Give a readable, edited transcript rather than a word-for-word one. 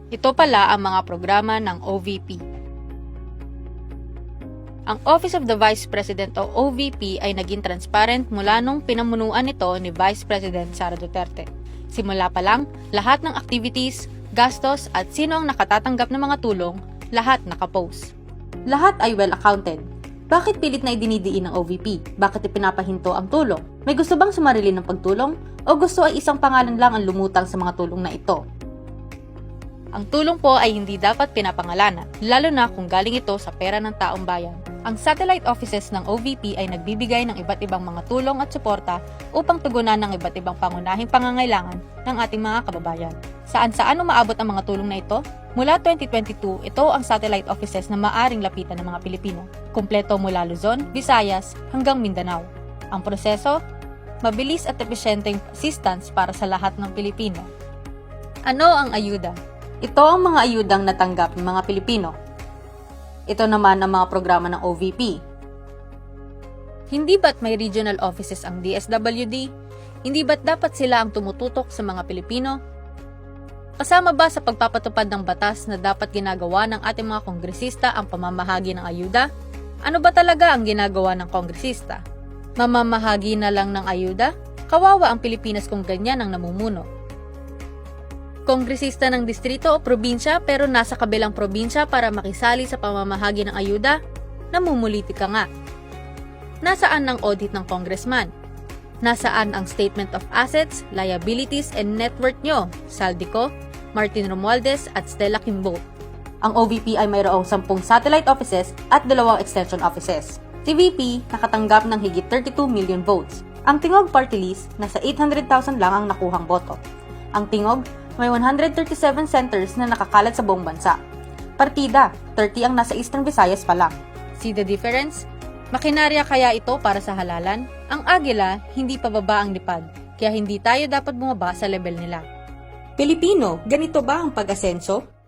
Ito pala ang mga programa ng OVP. Ang Office of the Vice President o OVP ay naging transparent mula nung pinamunuan nito ni Vice President Sara Duterte. Simula pa lang, lahat ng activities, gastos at sino ang nakatatanggap ng mga tulong, lahat nakapost. Lahat ay well accounted. Bakit pilit na idinidiin ng OVP? Bakit ipinapahinto ang tulong? May gusto bang sumarilin ng pagtulong? O gusto ay isang pangalan lang ang lumutang sa mga tulong na ito? Ang tulong po ay hindi dapat pinapangalanan, lalo na kung galing ito sa pera ng taong bayan. Ang satellite offices ng OVP ay nagbibigay ng iba't ibang mga tulong at suporta upang tugunan ng iba't ibang pangunahing pangangailangan ng ating mga kababayan. Saan-saan umaabot ang mga tulong na ito? Mula 2022, ito ang satellite offices na maaring lapitan ng mga Pilipino. Kumpleto mula Luzon, Visayas hanggang Mindanao. Ang proseso, mabilis at epesyenteng assistance para sa lahat ng Pilipino. Ano ang ayuda? Ito ang mga ayudang natanggap ng mga Pilipino. Ito naman ang mga programa ng OVP. Hindi ba't may regional offices ang DSWD? Hindi ba't dapat sila ang tumututok sa mga Pilipino? Kasama ba sa pagpapatupad ng batas na dapat ginagawa ng ating mga kongresista ang pamamahagi ng ayuda? Ano ba talaga ang ginagawa ng kongresista? Mamamahagi na lang ng ayuda? Kawawa ang Pilipinas kung ganyan ang namumuno. Kongresista ng distrito o probinsya pero nasa kabilang probinsya para makisali sa pamamahagi ng ayuda? Namumulitika nga. Nasaan ang audit ng congressman? Nasaan ang statement of assets, liabilities, and net worth nyo? Saldico, Martin Romualdez at Stella Kimbo. Ang OVP ay mayroong 10 satellite offices at 2 extension offices. Si VP nakatanggap ng higit 32 million votes. Ang Tingog Party List, nasa 800,000 lang ang nakuhang boto. Ang Tingog, may 137 centers na nakakalat sa buong bansa. Partida, 30 ang nasa Eastern Visayas pa lang. See the difference? Makinarya kaya ito para sa halalan? Ang Agila, hindi pababa ang lipad, kaya hindi tayo dapat bumaba sa level nila. Pilipino, ganito ba ang pag-asenso?